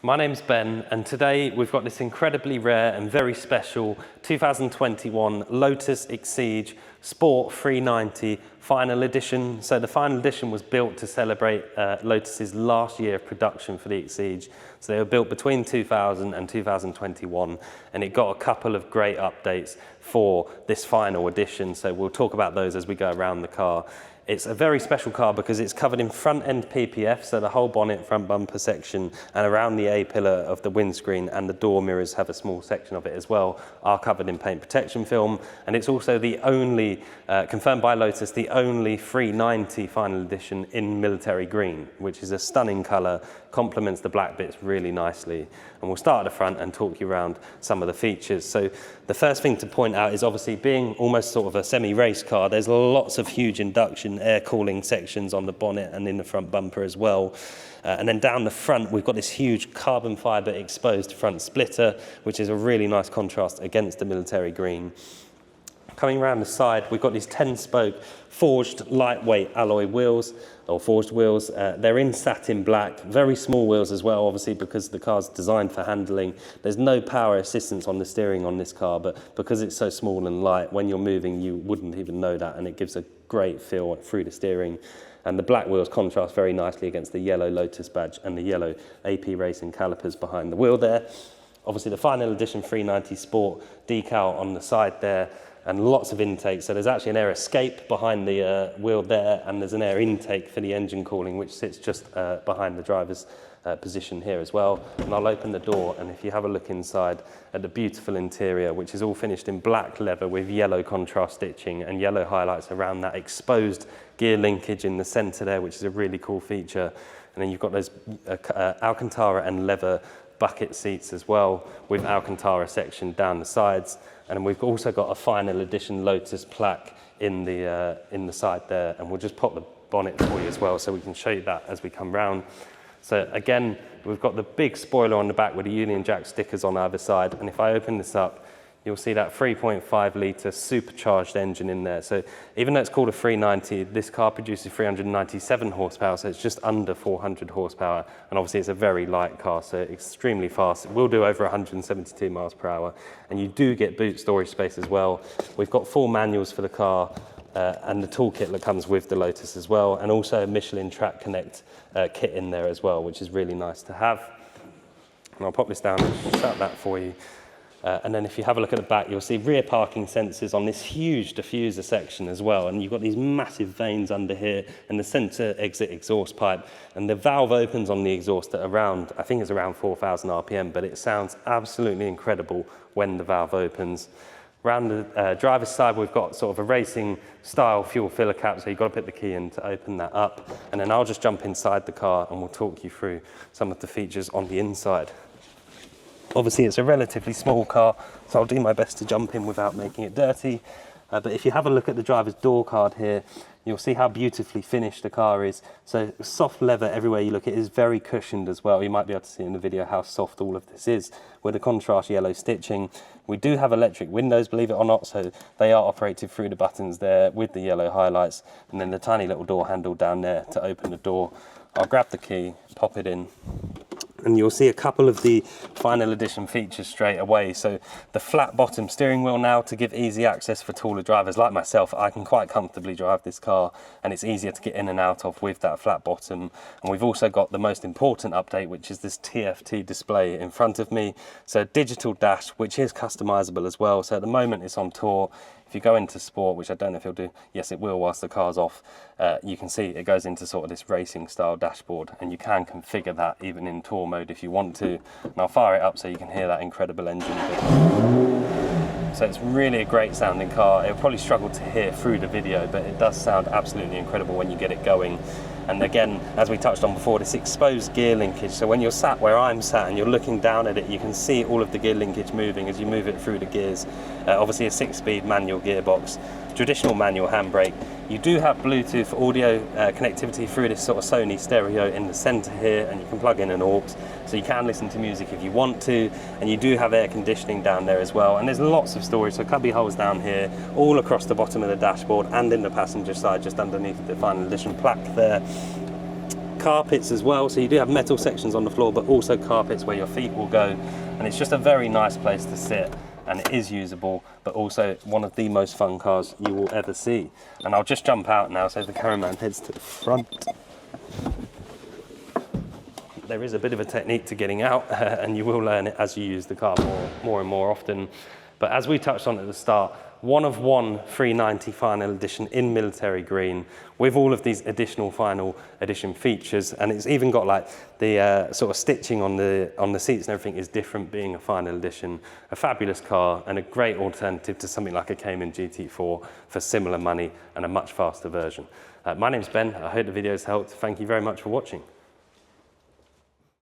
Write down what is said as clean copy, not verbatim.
My name's Ben, and today we've got this incredibly rare and very special 2021 Lotus Exige Sport 390 final edition. So the final edition was built to celebrate Lotus's last year of production for the Exige. So they were built between 2000 and 2021, and it got a couple of great updates for this final edition. So we'll talk about those as we go around the car. It's a very special car because it's covered in front-end PPF, so the whole bonnet, front bumper section, and around the A-pillar of the windscreen, and the door mirrors have a small section of it as well, are covered in paint protection film. And it's also the only, confirmed by Lotus, the only 390 final edition in military green, which is a stunning colour, complements the black bits really nicely. And we'll start at the front and talk you around some of the features. So the first thing to point out is obviously being almost sort of a semi-race car, there's lots of huge induction air cooling sections on the bonnet and in the front bumper as well. And then down the front, we've got this huge carbon fibre exposed front splitter, which is a really nice contrast against the military green. Coming around the side, we've got these 10-spoke forged lightweight alloy wheels, or forged wheels. They're in satin black, very small wheels as well, obviously because the car's designed for handling. There's no power assistance on the steering on this car, but because it's so small and light, when you're moving, you wouldn't even know that, and it gives a great feel through the steering. And the black wheels contrast very nicely against the yellow Lotus badge and the yellow AP Racing calipers behind the wheel there. Obviously the final edition 390 Sport decal on the side there, and lots of intake. So there's actually an air escape behind the wheel there, and there's an air intake for the engine cooling, which sits just behind the driver's position here as well. And I'll open the door, and if you have a look inside at the beautiful interior, which is all finished in black leather with yellow contrast stitching and yellow highlights around that exposed gear linkage in the center there, which is a really cool feature. And then you've got those Alcantara and leather bucket seats as well, with Alcantara section down the sides. And we've also got a final edition Lotus plaque in the side there, and we'll just pop the bonnet for you as well so we can show you that as we come round. So again, we've got the big spoiler on the back with the Union Jack stickers on either side, and if I open this up, you'll see that 3.5 litre supercharged engine in there. So even though it's called a 390, this car produces 397 horsepower, so it's just under 400 horsepower. And obviously it's a very light car, so extremely fast. It will do over 172 miles per hour. And you do get boot storage space as well. We've got full manuals for the car, and the toolkit that comes with the Lotus as well, and also a Michelin Track Connect kit in there as well, which is really nice to have. And I'll pop this down and shut that for you. And then if you have a look at the back, you'll see rear parking sensors on this huge diffuser section as well. And you've got these massive vanes under here and the center exit exhaust pipe. And the valve opens on the exhaust at around, I think it's around 4,000 RPM, but it sounds absolutely incredible when the valve opens. Around the driver's side, we've got sort of a racing style fuel filler cap, so you've got to put the key in to open that up. And then I'll just jump inside the car and we'll talk you through some of the features on the inside. Obviously it's a relatively small car, so I'll do my best to jump in without making it dirty. But if you have a look at the driver's door card here, you'll see how beautifully finished the car is. So soft leather everywhere you look, it is very cushioned as well. You might be able to see in the video how soft all of this is with the contrast yellow stitching. We do have electric windows, believe it or not, so they are operated through the buttons there with the yellow highlights, and then the tiny little door handle down there to open the door. I'll grab the key, pop it in, and you'll see a couple of the final edition features straight away. So the flat bottom steering wheel now to give easy access for taller drivers like myself. I can quite comfortably drive this car, and it's easier to get in and out of with that flat bottom. And we've also got the most important update, which is this TFT display in front of me. So digital dash, which is customizable as well. So at the moment it's on Tour. If you go into Sport, which I don't know if it'll do, yes it will whilst the car's off, you can see it goes into sort of this racing style dashboard, and you can configure that even in Tour mode if you want to. And I'll fire it up so you can hear that incredible engine. So it's really a great sounding car. It'll probably struggle to hear through the video, but it does sound absolutely incredible when you get it going. And again, as we touched on before, this exposed gear linkage. So when you're sat where I'm sat and you're looking down at it, you can see all of the gear linkage moving as you move it through the gears. Obviously a 6-speed manual gearbox, traditional manual handbrake. You do have Bluetooth audio connectivity through this sort of Sony stereo in the center here, and you can plug in an aux, so you can listen to music if you want to, and you do have air conditioning down there as well. And there's lots of storage, so cubby holes down here, all across the bottom of the dashboard and in the passenger side, just underneath the final edition plaque there. carpets as well, so you do have metal sections on the floor, but also carpets where your feet will go, and it's just a very nice place to sit, and it is usable, but also one of the most fun cars you will ever see. And I'll just jump out now so the cameraman heads to the front. There is a bit of a technique to getting out, and you will learn it as you use the car more and more often. But as we touched on at the start, one of one 390 final edition in military green with all of these additional final edition features, and it's even got like the sort of stitching on the seats and everything is different, being a final edition. A fabulous car and a great alternative to something like a Cayman GT4 for similar money and a much faster version. My name's Ben. I hope the video's helped. Thank you very much for watching.